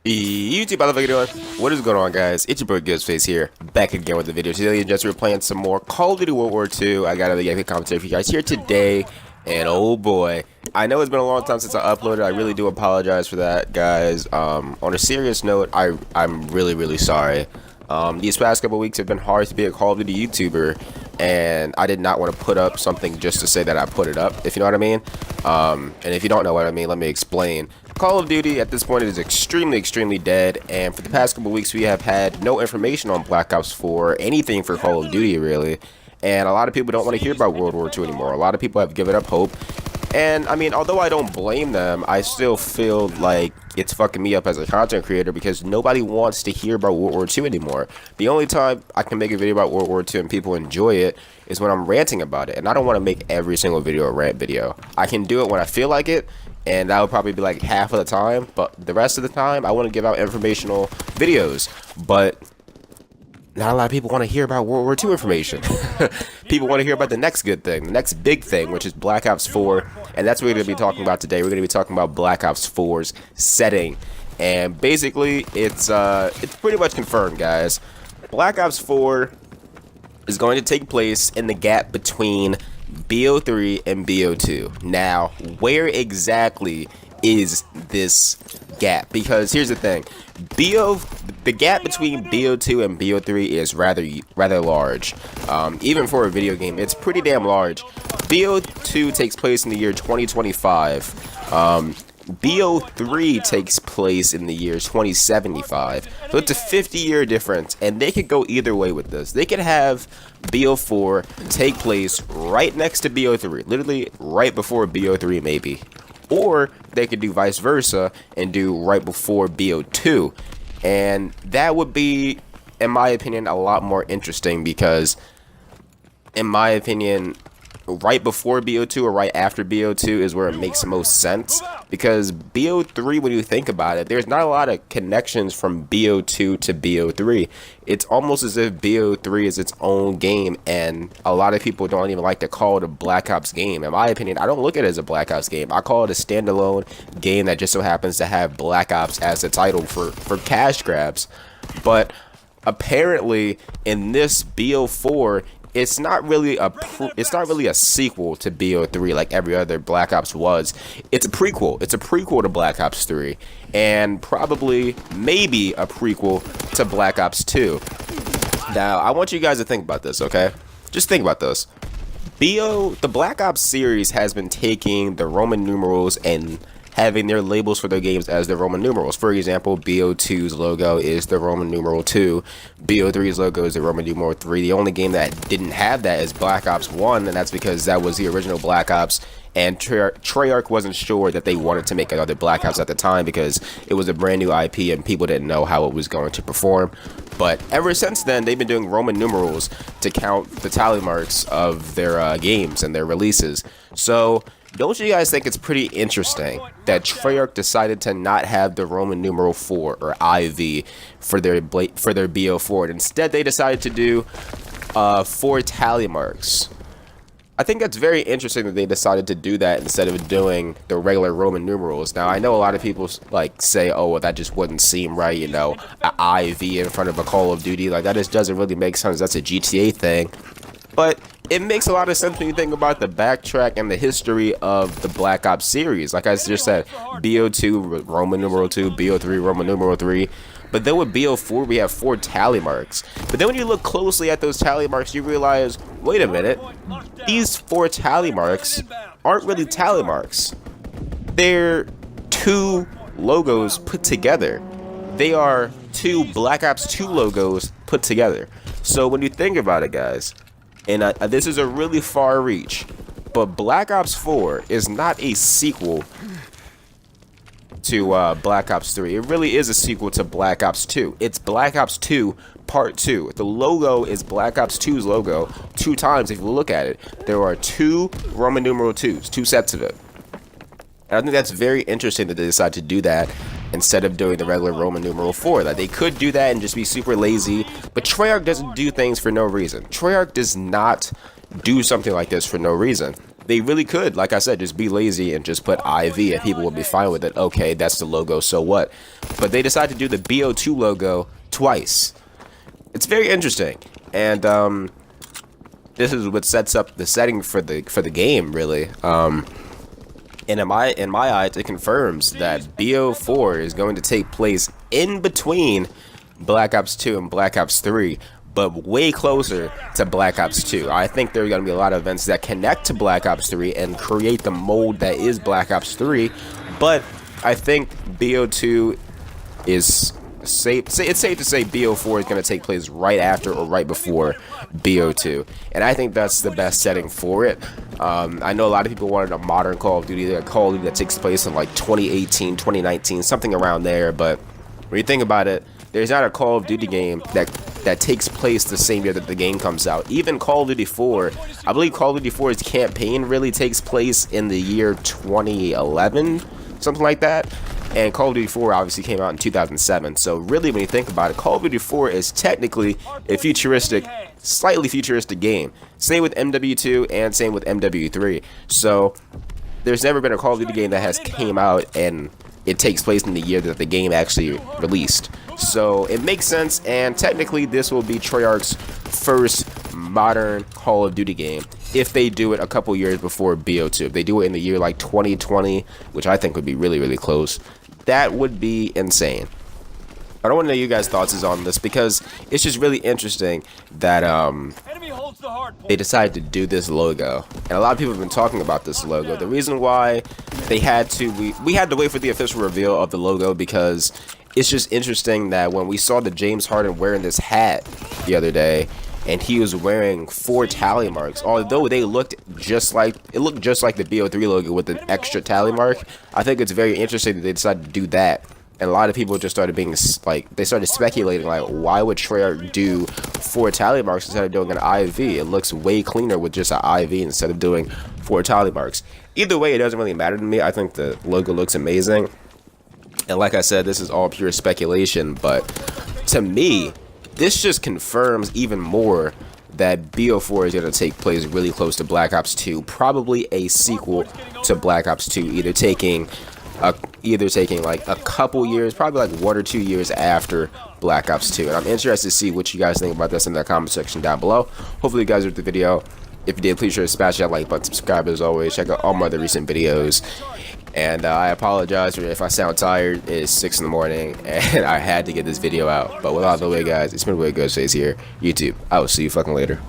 YouTube, how the fuck you doing? What is going on, guys? It's your boy Ghostface here, back again with the video. Today, just we're playing some more Call of Duty World War II. I got a Yankee commentary for you guys here today, and oh boy, I know it's been a long time since I uploaded. I really do apologize for that, guys. On a serious note, I'm really sorry. These past couple weeks have been hard to be a Call of Duty YouTuber, and I did not want to put up something just to say that I put it up, if you know what I mean. And if you don't know what I mean, let me explain. Call of Duty at this point is extremely dead, and for the past couple weeks we have had no information on Black Ops 4, anything for Call of Duty really, and a lot of people don't want to hear about World War II anymore. A lot of people have given up hope, and I mean, although I don't blame them, I still feel like it's fucking me up as a content creator because nobody wants to hear about World War II anymore. The only time I can make a video about World War II and people enjoy it is when I'm ranting about it, and I don't want to make every single video a rant video. I can do it when I feel like it, and that would probably be like half of the time, but the rest of the time I want to give out informational videos. But not a lot of people want to hear about World War II information. People want to hear about the next good thing, the next big thing, which is Black Ops 4, and that's what we're going to be talking about today. We're going to be talking about Black Ops 4's setting, and basically it's pretty much confirmed, guys. Black Ops 4 is going to take place in the gap between BO3 and BO2. Now, where exactly is this gap? Because here's the thing, the gap between BO2 and BO3 is rather large. Even for a video game, it's pretty damn large. BO2 takes place in the year 2025. BO3 takes place in the year 2075. So it's a 50-year difference, and they could go either way with this. They could have BO4 take place right next to BO3, literally right before BO3 maybe. Or they could do vice versa and do right before BO2. And that would be, in my opinion, a lot more interesting because, in my opinion, right before BO2 or right after BO2 is where it makes the most sense, because BO3, when you think about it, there's not a lot of connections from BO2 to BO3. It's almost as if BO3 is its own game, and a lot of people don't even like to call it a Black Ops game. In my opinion, I don't look at it as a Black Ops game. I call it a standalone game that just so happens to have Black Ops as the title for cash grabs. But apparently in this BO4, it's not really a sequel to BO3 like every other Black Ops was. It's a prequel. It's a prequel to Black Ops 3, and probably maybe a prequel to Black Ops 2. Now, I want you guys to think about this, okay? Just think about this. The Black Ops series has been taking the Roman numerals and having their labels for their games as the Roman numerals. For example, BO2's logo is the Roman numeral 2. BO3's logo is the Roman numeral 3. The only game that didn't have that is Black Ops 1, and that's because that was the original Black Ops, and Treyarch wasn't sure that they wanted to make another Black Ops at the time because it was a brand new IP and people didn't know how it was going to perform. But ever since then, they've been doing Roman numerals to count the tally marks of their games and their releases. So don't you guys think it's pretty interesting that Treyarch decided to not have the Roman numeral 4 or IV for their BO4, and instead they decided to do 4 tally marks? I think that's very interesting that they decided to do that instead of doing the regular Roman numerals. Now, I know a lot of people like say, oh, well, that just wouldn't seem right, you know, an IV in front of a Call of Duty. Like, that just doesn't really make sense. That's a GTA thing. But it makes a lot of sense when you think about the backtrack and the history of the Black Ops series. Like I just said, BO2, Roman numeral 2, BO3, Roman numeral 3. But then with BO4, we have 4 tally marks. But then when you look closely at those tally marks, you realize, wait a minute, these 4 tally marks aren't really tally marks. They're 2 logos put together. They are 2 Black Ops 2 logos put together. So when you think about it, guys, and this is a really far reach, but Black Ops 4 is not a sequel to Black Ops 3. It really is a sequel to Black Ops 2. It's Black Ops 2 Part 2. The logo is Black Ops 2's logo 2 times if you look at it. There are 2 Roman numeral 2s, 2 sets of it. And I think that's very interesting that they decided to do that instead of doing the regular Roman numeral 4. That they could do that and just be super lazy, but Treyarch doesn't do things for no reason. Treyarch does not do something like this for no reason. they really could, like I said, just be lazy and just put IV and people will be fine with it. Okay, that's the logo, so what? But they decided to do the BO2 logo twice. It's very interesting, and this is what sets up the setting for the game, really. And in my eyes, it confirms that BO4 is going to take place in between Black Ops 2 and Black Ops 3, but way closer to Black Ops 2. I think there are going to be a lot of events that connect to Black Ops 3 and create the mold that is Black Ops 3, but I think BO2 is safe. It's safe to say BO4 is going to take place right after or right before BO2, and I think that's the best setting for it. I know a lot of people wanted a modern Call of Duty, a Call of Duty that takes place in like 2018, 2019, something around there, but when you think about it, there's not a Call of Duty game that takes place the same year that the game comes out. Even Call of Duty 4, I believe Call of Duty 4's campaign really takes place in the year 2011, something like that. And Call of Duty 4 obviously came out in 2007. So really, when you think about it, Call of Duty 4 is technically a slightly futuristic game. Same with MW2 and same with MW3. So there's never been a Call of Duty game that has came out and it takes place in the year that the game actually released. So it makes sense, and technically this will be Treyarch's first modern Call of Duty game if they do it a couple years before BO2. If they do it in the year like 2020, which I think would be really, really close, that would be insane. I don't want to know you guys' thoughts on this because it's just really interesting that they decided to do this logo, and a lot of people have been talking about this logo. The reason why they had to, we had to wait for the official reveal of the logo because it's just interesting that when we saw the James Harden wearing this hat the other day, and he was wearing 4 tally marks, although they looked just like the BO3 logo with an extra tally mark. I think it's very interesting that they decided to do that. And a lot of people just started being like, they started speculating like, why would Treyarch do 4 tally marks instead of doing an IV? It looks way cleaner with just an IV instead of doing 4 tally marks. Either way, it doesn't really matter to me. I think the logo looks amazing. And like I said, this is all pure speculation, but to me, this just confirms even more that BO4 is going to take place really close to Black Ops 2, probably a sequel to Black Ops 2, either taking like a couple years, probably like 1 or 2 years after Black Ops 2. And I'm interested to see what you guys think about this in the comment section down below. Hopefully you guys enjoyed the video. If you did, please sure to smash that like button, subscribe as always, check out all my other recent videos. And I apologize if I sound tired. It's 6 in the morning and I had to get this video out. But without the way, guys, it's been Ghostface here, YouTube. I will see you fucking later.